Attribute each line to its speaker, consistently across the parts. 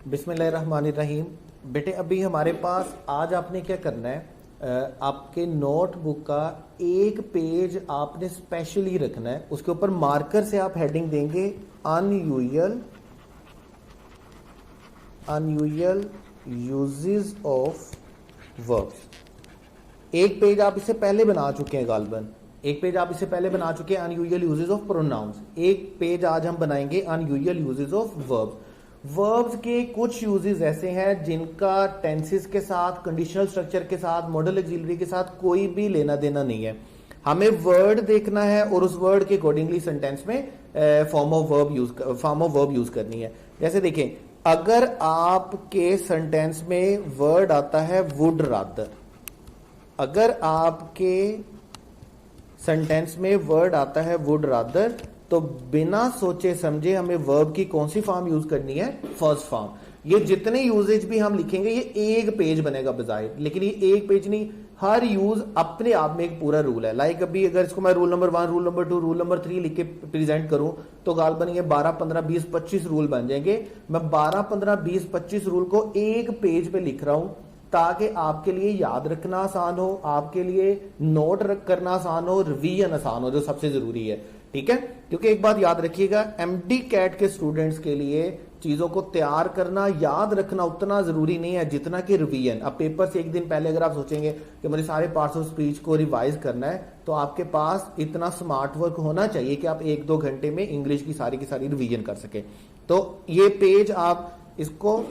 Speaker 1: बिस्मिल्लाहिर्रहमानिर्रहीम। बेटे अभी हमारे पास आज आपने क्या करना है, आपके नोटबुक का एक पेज आपने स्पेशली रखना है। उसके ऊपर मार्कर से आप हेडिंग देंगे अनयूजुअल यूजेस ऑफ वर्ब्स। एक पेज आप इससे पहले बना चुके हैं, गालबन एक पेज आप इससे पहले बना चुके हैं अनयूजुअल यूजेस ऑफ प्रोनाउंस। एक पेज आज हम बनाएंगे unusual uses of verbs. Verbs के कुछ यूजेस ऐसे हैं जिनका टेंसेस के साथ, कंडीशनल स्ट्रक्चर के साथ, मॉडल ऑक्सिलरी के साथ कोई भी लेना देना नहीं है। हमें वर्ड देखना है और उस वर्ड के अकॉर्डिंगली सेंटेंस में फॉर्म ऑफ वर्ब यूज करनी है। जैसे देखें, अगर आपके सेंटेंस में वर्ड आता है वुड रादर, अगर आपके सेंटेंस में वर्ड आता है वुड रादर, तो बिना सोचे समझे हमें वर्ब की कौन सी फॉर्म यूज करनी है? First form. ये जितने यूजेज भी हम लिखेंगे ये एक पेज बनेगा बजाय, लेकिन ये एक पेज नहीं, हर यूज अपने आप में एक पूरा रूल है। लाइक अभी अगर इसको मैं rule number 1, rule number 2, rule number 3 लिख के प्रेजेंट करूं तो गालबन ये 12, 15, 20, 25 रूल बन जाएंगे। मैं 12, 15, 20, 25 रूल को एक पेज पे लिख रहा हूं ताकि आपके लिए याद रखना आसान हो, आपके लिए नोट करना आसान हो, रिवीजन आसान हो, जो सबसे जरूरी है। ठीक है, क्योंकि एक बात याद रखिएगा, एमडी कैट के स्टूडेंट्स के लिए चीजों को तैयार करना, याद रखना उतना जरूरी नहीं है जितना कि रिवीजन। अब पेपर से एक दिन पहले अगर आप सोचेंगे कि मुझे सारे पार्ट्स ऑफ स्पीच को रिवाइज करना है, तो आपके पास इतना स्मार्ट वर्क होना चाहिए कि आप 1-2 घंटे में इंग्लिश की सारी रिवीजन कर सके। तो ये पेज आप इसको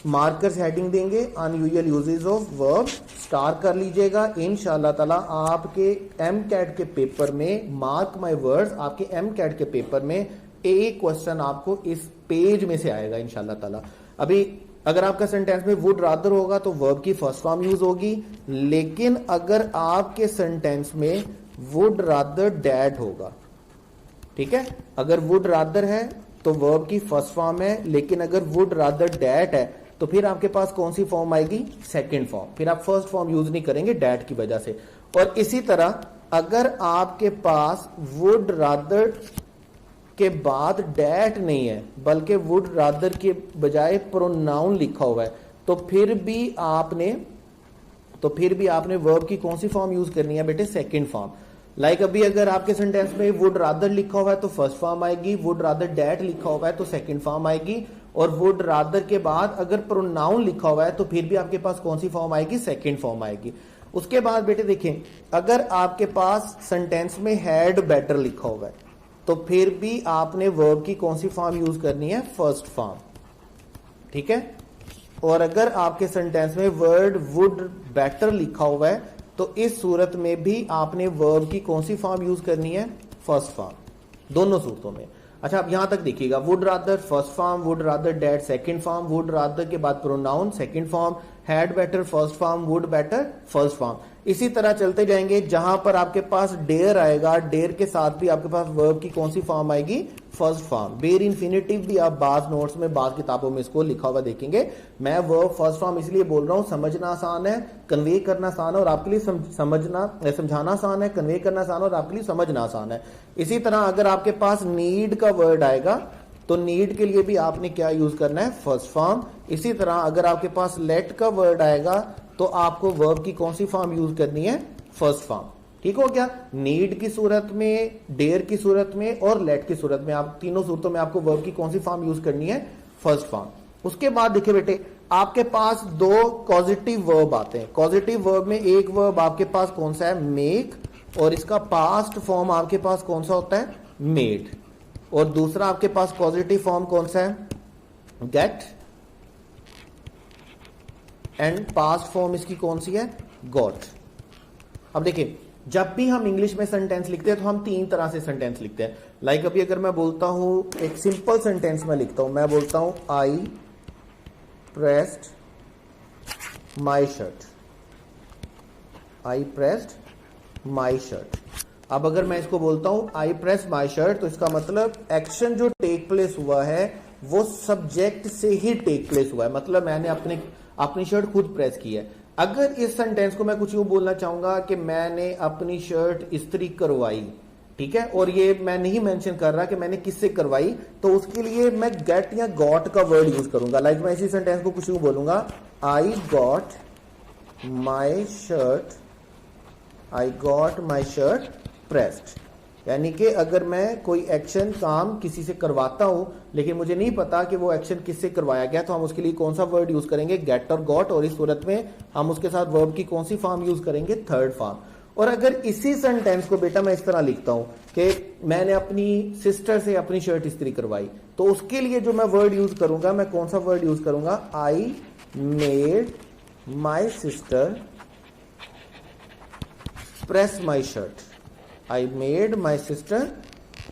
Speaker 1: मार्कर से हेडिंग देंगे unusual uses of verb, star कर लीजिएगा। इंशाल्लाह ताला आपके एम कैट के पेपर में, मार्क माय वर्ड्स, आपके एम कैट के पेपर में एक क्वेश्चन आपको इस पेज में से आएगा इंशाल्लाह ताला। अभी अगर आपका सेंटेंस में वुड रादर होगा तो वर्ब की फर्स्ट फॉर्म यूज होगी, लेकिन अगर आपके सेंटेंस में वुड रादर डैड होगा, ठीक है, अगर वुड रादर है तो वर्ब की फर्स्ट फॉर्म है, लेकिन अगर वुड रादर डैट है तो फिर आपके पास कौन सी फॉर्म आएगी? Second form. फिर आप फर्स्ट फॉर्म यूज नहीं करेंगे डैट की वजह से। और इसी तरह अगर आपके पास वुड रादर के बाद डैट नहीं है बल्कि वुड रादर के बजाय प्रोनाउन लिखा हुआ है, तो फिर भी आपने वर्ब की कौन सी फॉर्म यूज करनी है बेटे? Second form. लाइक अभी अगर आपके सेंटेंस में वुड रादर लिखा हुआ है तो फर्स्ट फॉर्म आएगी, वुड रादर डैट लिखा हुआ है तो सेकंड फॉर्म आएगी, और वुड रादर के बाद अगर प्रोनाउन लिखा हुआ है तो फिर भी आपके पास कौन सी फॉर्म आएगी? सेकंड फॉर्म आएगी। उसके बाद बेटे देखें, अगर आपके पास सेंटेंस में हैड बेटर लिखा हुआ है तो फिर भी आपने वर्ब की कौन सी फॉर्म यूज करनी है? First form. ठीक है, और अगर आपके सेंटेंस में वर्ड वुड बेटर लिखा हुआ है तो इस सूरत में भी आपने वर्ब की कौन सी फॉर्म यूज करनी है? फर्स्ट फॉर्म, दोनों सूरतों में। अच्छा, अब यहां तक देखिएगा, would rather first form, would rather dad second form, would rather के बाद pronoun second form, had better first form, would better first form. इसी तरह चलते जाएंगे। जहां पर आपके पास डेयर आएगा, डेयर के साथ भी आपके पास वर्ब की कौन सी फॉर्म आएगी? First form. बेर इन्फिनेटिव भी आप बाज नोट्स में, बाज किताबों में इसको लिखा हुआ देखेंगे। मैं वर्ब फर्स्ट फॉर्म इसलिए बोल रहा हूं, समझना आसान है, कन्वे करना आसान है, और आपके लिए समझाना आसान है, कन्वे करना आसान है, और आपके लिए समझना आसान है। इसी तरह अगर आपके पास नीड का वर्ड आएगा तो नीड के लिए भी आपने क्या यूज करना है? First form. इसी तरह अगर आपके पास लेट का वर्ड आएगा तो आपको वर्ब की कौन सी फॉर्म यूज करनी है? First form. ठीक हो गया? नीड की सूरत में, डेयर की सूरत में और लेट की सूरत में, आप तीनों सूरतों में आपको वर्ब की कौन सी फॉर्म यूज करनी है? First form. उसके बाद देखिए बेटे, आपके पास 2 पॉजिटिव वर्ब आते हैं। पॉजिटिव वर्ब में एक वर्ब आपके पास कौन सा है? मेक, और इसका पास्ट फॉर्म आपके पास कौन सा होता है? मेड। और दूसरा आपके पास पॉजिटिव फॉर्म कौन सा है? गेट, एंड पास्ट फॉर्म इसकी कौन सी है? गॉट। अब देखिए, जब भी हम इंग्लिश में सेंटेंस लिखते हैं तो हम 3 तरह से सेंटेंस लिखते हैं। लाइक अभी अगर मैं बोलता हूं, एक सिंपल सेंटेंस में लिखता हूं, मैं बोलता हूं I pressed my shirt, I pressed my shirt. अब अगर मैं इसको बोलता हूं आई प्रेस माई शर्ट, तो इसका मतलब एक्शन जो टेक प्लेस हुआ है वो सब्जेक्ट से ही टेक प्लेस हुआ है, मतलब मैंने अपनी शर्ट खुद प्रेस की है। अगर इस सेंटेंस को मैं कुछ यूं बोलना चाहूंगा कि मैंने अपनी शर्ट इस्त्री करवाई, ठीक है, और ये मैं नहीं मेंशन कर रहा कि मैंने किससे करवाई, तो उसके लिए मैं गेट या गॉट का वर्ड यूज करूंगा। लाइक मैं इसी सेंटेंस को कुछ यूं बोलूंगा, I got my shirt pressed. यानी कि अगर मैं कोई एक्शन काम किसी से करवाता हूं लेकिन मुझे नहीं पता कि वो एक्शन किससे करवाया गया, तो हम उसके लिए कौन सा वर्ड यूज करेंगे, गेट और गॉट, और इस सूरत में हम उसके साथ वर्ब की कौन सी फॉर्म यूज करेंगे, थर्ड फॉर्म। और अगर इसी सेंटेंस को बेटा मैं इस तरह लिखता हूं कि मैंने अपनी सिस्टर से अपनी शर्ट इस्त्री करवाई, तो उसके लिए जो मैं वर्ड यूज करूंगा, मैं कौन सा वर्ड यूज करूंगा, I made my sister press my shirt. I made my sister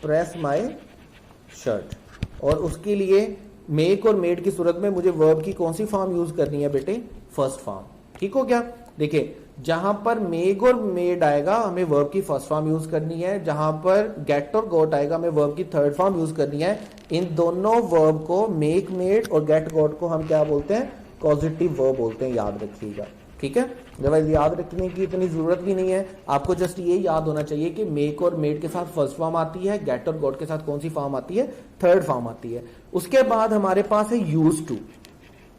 Speaker 1: press my shirt. और उसके लिए मेक और मेड की सूरत में मुझे वर्ब की कौन सी फॉर्म यूज करनी है बेटे, फर्स्ट फॉर्म। ठीक हो गया। देखिए जहां पर मेक और मेड आएगा हमें वर्ब की फर्स्ट फॉर्म यूज करनी है, जहां पर गेट और गॉट आएगा हमें वर्ब की थर्ड फॉर्म यूज करनी है। इन दोनों वर्ब को, मेक मेड और गेट गॉट को हम क्या बोलते हैं, कॉजेटिव वर्ब बोलते हैं, याद रखिएगा। ठीक है, अदरवाइज याद रखने की इतनी जरूरत भी नहीं है, आपको जस्ट ये याद होना चाहिए कि मेक और मेड के साथ फर्स्ट फॉर्म आती है, गेट और गॉट के साथ कौन सी फॉर्म आती है, थर्ड फॉर्म आती है। उसके बाद हमारे पास है यूज टू।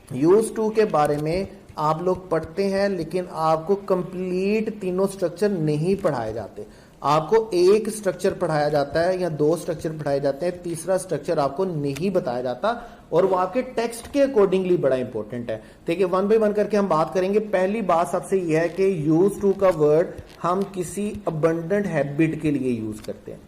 Speaker 1: यूज टू के बारे में आप लोग पढ़ते हैं लेकिन आपको कंप्लीट तीनों स्ट्रक्चर नहीं पढ़ाए जाते, आपको एक स्ट्रक्चर पढ़ाया जाता है या दो स्ट्रक्चर पढ़ाए जाते हैं, तीसरा स्ट्रक्चर आपको नहीं बताया जाता, और वो आपके टेक्स्ट के अकॉर्डिंगली बड़ा इंपॉर्टेंट है। देखिए वन बाय वन करके हम बात करेंगे। पहली बात सबसे यह है कि यूज टू का वर्ड हम किसी अबंडेंट हैबिट के लिए यूज करते हैं।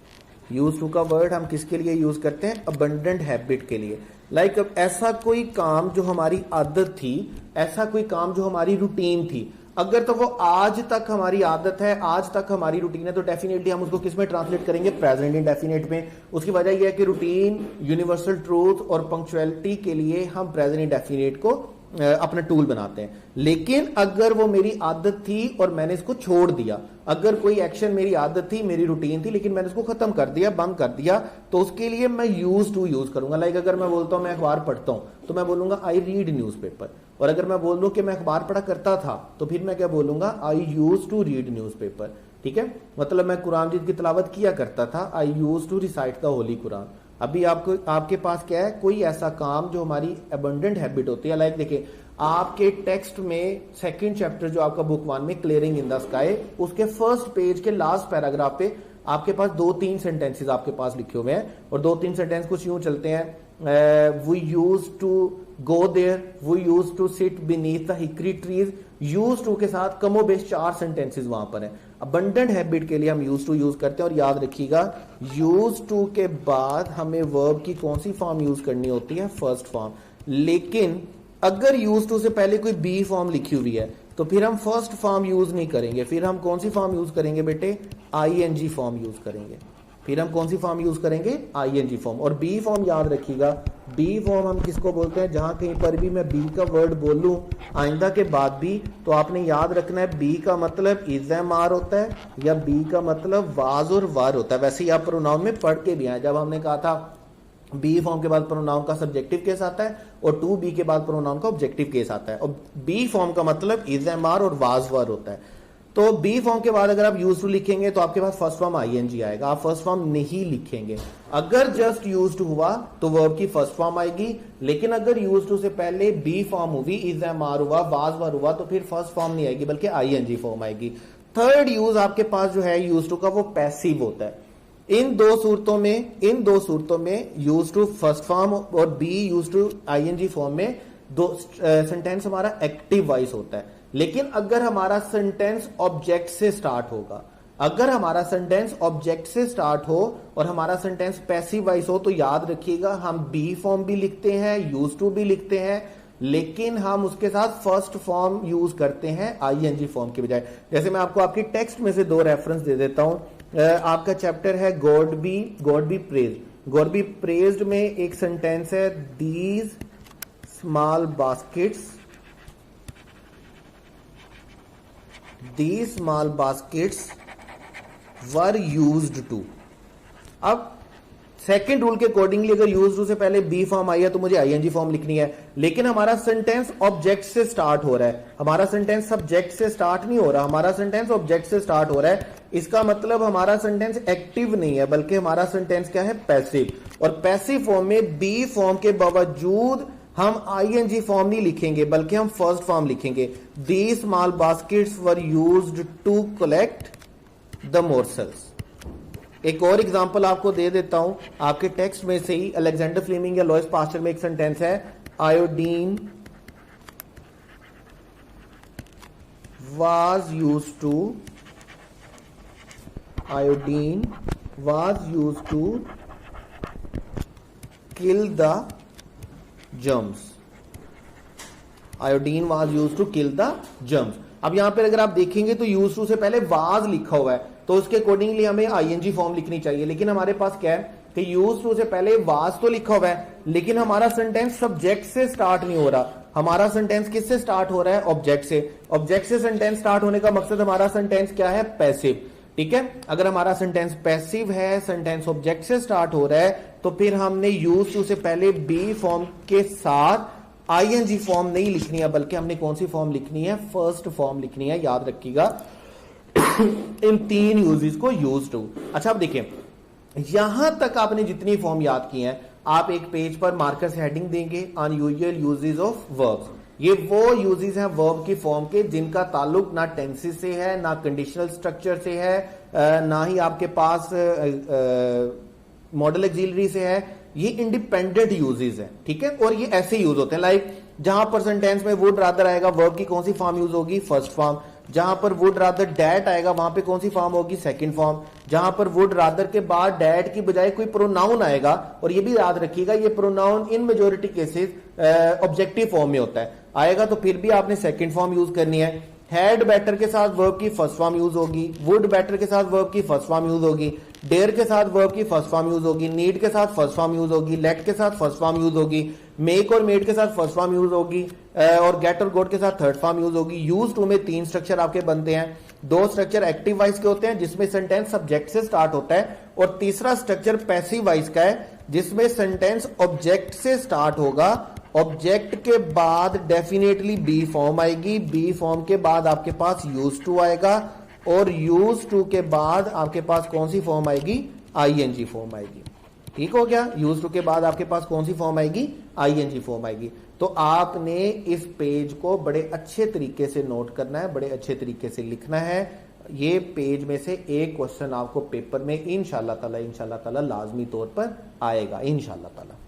Speaker 1: यूज टू का वर्ड हम किसके लिए यूज करते हैं, अबंडेंट हैबिट के लिए। लाइक ऐसा कोई काम जो हमारी आदत थी, ऐसा कोई काम जो हमारी रूटीन थी, अगर तो वो आज तक हमारी आदत है, आज तक हमारी रूटीन है, तो डेफिनेटली हम उसको किस में ट्रांसलेट करेंगे, प्रेजेंट इंडेफिनिट में। उसकी वजह यह है कि रूटीन, यूनिवर्सल ट्रूथ और पंक्चुअलिटी के लिए हम प्रेजेंट इंडेफिनिट को अपना टूल बनाते हैं। लेकिन अगर वो मेरी आदत थी और मैंने इसको छोड़ दिया, अगर कोई एक्शन मेरी आदत थी, मेरी रूटीन थी, लेकिन मैंने इसको खत्म कर दिया, बंद कर दिया, तो उसके लिए मैं यूज टू यूज करूंगा। लाइक अगर मैं बोलता हूं मैं अखबार पढ़ता हूं, तो मैं बोलूंगा आई रीड न्यूज़पेपर। और अगर मैं बोल दूं कि मैं अखबार पढ़ा करता था, तो फिर मैं क्या बोलूंगा, आई यूज टू रीड न्यूज़पेपर। ठीक है, मतलब मैं कुरान की तिलावत किया करता था, I use to recite the holy Quran. अभी आपको, आपके पास क्या है, कोई ऐसा काम जो हमारी अबंडेंट हैबिट होती है। लाइक देखिए आपके टेक्स्ट में सेकंड चैप्टर जो आपका बुक 1 में क्लियरिंग इन द स्काई, उसके फर्स्ट पेज के लास्ट पैराग्राफ पे आपके पास 2-3 सेंटेंसेस आपके पास लिखे हुए हैं, और 2-3 सेंटेंस कुछ यूं चलते हैं, we used to go there, we used to sit beneath the hickory trees. Used to के साथ कमोबेश 4 सेंटेंसेस वहां पर हैं। अबंडेंट हैबिट के लिए हम यूज टू यूज करते हैं। और याद रखिएगा यूज टू के बाद हमें वर्ब की कौन सी फॉर्म यूज करनी होती है, फर्स्ट फॉर्म। लेकिन अगर यूज टू से पहले कोई बी फॉर्म लिखी हुई है तो फिर हम फर्स्ट फॉर्म यूज नहीं करेंगे, फिर हम कौन सी फॉर्म यूज करेंगे बेटे, आईएनजी फॉर्म यूज करेंगे। फिर हम कौन सी फॉर्म यूज करेंगे, आईएनजी फॉर्म। और बी फॉर्म याद रखिएगा, बी फॉर्म हम किसको बोलते हैं, जहां कहीं पर भी मैं बी का वर्ड बोलूं आइंदा के बाद भी, तो आपने याद रखना है बी का मतलब इज एम आर होता है, या बी का मतलब वाज और वर होता है। वैसे ही आप प्रोनाउन में पढ़ के भी आए, जब हमने कहा था बी फॉर्म के बाद प्रोनाउन का सब्जेक्टिव केस आता है और टू बी के बाद प्रोनाउन का ऑब्जेक्टिव केस आता है, और बी फॉर्म का मतलब इज एम आर और वाज वर होता है। तो बी फॉर्म के बाद अगर आप यूज टू लिखेंगे तो आपके पास फर्स्ट फॉर्म आईएनजी आएगा, आप फर्स्ट फॉर्म नहीं लिखेंगे। अगर जस्ट यूज टू हुआ तो वर्ब की फर्स्ट फॉर्म आएगी, लेकिन अगर यूज टू से पहले बी फॉर्म हुई, इज एम आर हुआ, वाज वर हुआ, तो फिर फर्स्ट फॉर्म नहीं आएगी बल्कि आईएनजी फॉर्म आएगी। थर्ड यूज आपके पास जो है यूज टू का, वो पैसिव होता है। इन दो सूरतों में यूज टू फर्स्ट फॉर्म और be used to ING form में दो सेंटेंस हमारा एक्टिव वॉइस होता है। लेकिन अगर हमारा सेंटेंस ऑब्जेक्ट से स्टार्ट होगा, अगर हमारा सेंटेंस ऑब्जेक्ट से स्टार्ट हो और हमारा सेंटेंस पैसिव वॉइस हो, तो याद रखिएगा हम बी फॉर्म भी लिखते हैं, यूज टू भी लिखते हैं, लेकिन हम उसके साथ फर्स्ट फॉर्म यूज करते हैं आईएनजी फॉर्म के बजाय। जैसे मैं आपको आपकी टेक्स्ट में से 2 रेफरेंस दे देता हूं। आपका चैप्टर है God be praised. God be praised में एक सेंटेंस है, these small baskets were used to. अब सेकंड रूल के अकॉर्डिंगली अगर यूज टू से पहले बी फॉर्म आई है तो मुझे आईएनजी फॉर्म लिखनी है, लेकिन हमारा सेंटेंस ऑब्जेक्ट से स्टार्ट हो रहा है, हमारा सेंटेंस सब्जेक्ट से स्टार्ट नहीं हो रहा, हमारा सेंटेंस ऑब्जेक्ट से स्टार्ट हो रहा है। इसका मतलब हमारा सेंटेंस एक्टिव नहीं है, बल्कि हमारा सेंटेंस क्या है, पैसिव। और पैसिव फॉर्म में बी फॉर्म के बावजूद हम आईएनजी फॉर्म नहीं लिखेंगे, बल्कि हम फर्स्ट फॉर्म लिखेंगे। The small baskets were used to collect the morsels. एक और एग्जांपल आपको दे देता हूं आपके टेक्स्ट में से ही, अलेक्जेंडर फ्लेमिंग या लॉइस पास्चर में एक सेंटेंस है, iodine was used to kill the germs. Iodine was used to kill the germs. अब यहां पर अगर आप देखेंगे तो यूज टू से पहले वाज लिखा हुआ है, तो उसके अकॉर्डिंगली हमें आईएनजी फॉर्म लिखनी चाहिए। लेकिन हमारे पास क्या है कि यूज टू से पहले वाज तो लिखा हुआ है, लेकिन हमारा सेंटेंस सब्जेक्ट से स्टार्ट नहीं हो रहा। हमारा सेंटेंस किससे स्टार्ट हो रहा है, ऑब्जेक्ट से। ऑब्जेक्ट से सेंटेंस स्टार्ट होने का मकसद हमारा सेंटेंस क्या है, पैसिव। ठीक है, अगर हमारा सेंटेंस पैसिव है, सेंटेंस ऑब्जेक्ट से स्टार्ट हो रहा है, तो फिर हमने यूज टू से पहले बी फॉर्म के साथ आईएनजी फॉर्म नहीं लिखनी है, बल्कि हमने कौन सी फॉर्म लिखनी है, फर्स्ट फॉर्म लिखनी है। याद रखिएगा इन तीन यूजेस को यूज टू। अच्छा अब देखिए, यहां तक आपने जितनी फॉर्म याद की हैं, आप एक पेज पर मार्कर से हेडिंग देंगे अनयूजुअल यूजेस ऑफ वर्ब्स। ये वो यूजेस हैं वर्ब की फॉर्म के जिनका ताल्लुक ना टेंसेस से है, ना कंडीशनल स्ट्रक्चर से है, ना ही आपके पास मॉडल एक्सिलरी से है। ये इंडिपेंडेंट यूजेस हैं। ठीक है, और ये ऐसे यूज होते हैं, लाइक जहां पर सेंटेंस में वुड रादर आएगा, वर्ब की कौन सी फॉर्म यूज होगी, फर्स्ट फॉर्म। जहां पर वुड रादर डैट आएगा, वहां पे कौन सी फॉर्म होगी, सेकंड फॉर्म। जहां पर वुड रादर के बाद डैट की बजाय कोई प्रोनाउन आएगा, और ये भी याद रखिएगा ये pronoun in majority cases objective form में होता है, आएगा तो फिर भी आपने सेकंड फॉर्म यूज करनी है। हैड बेटर के साथ वर्ब की फर्स्ट फॉर्म यूज होगी, वुड बेटर के साथ वर्ब की फर्स्ट फॉर्म यूज होगी, डेयर के साथ वर्ब की फर्स्ट फॉर्म यूज होगी, नीड के साथ फर्स्ट फॉर्म यूज होगी, लेट के साथ फर्स्ट फॉर्म यूज होगी, मेक और मेड के साथ फर्स्ट फॉर्म यूज होगी, और गेट और गोट के साथ थर्ड फॉर्म यूज होगी। यूज टू में तीन स्ट्रक्चर आपके बनते हैं। दो स्ट्रक्चर एक्टिव वाइज के होते हैं जिसमें सेंटेंस सब्जेक्ट से स्टार्ट होता है, और तीसरा स्ट्रक्चर पैसिव वाइज का है जिसमें सेंटेंस ऑब्जेक्ट से स्टार्ट होगा। ऑब्जेक्ट के बाद डेफिनेटली बी फॉर्म आएगी, बी फॉर्म के बाद आपके पास यूज टू आएगा, और यूज टू के बाद आपके पास कौन सी फॉर्म आएगी, आईएनजी फॉर्म आएगी। ठीक हो गया, यूज टू के बाद आपके पास कौन सी फॉर्म आएगी, आईएनजी फॉर्म आएगी। तो आपने इस पेज को बड़े अच्छे तरीके से नोट करना है, बड़े अच्छे तरीके से लिखना है। ये पेज में से एक क्वेश्चन आपको पेपर में इंशाल्लाह ताला लाजमी तौर पर आएगा, इंशाल्लाह ताला।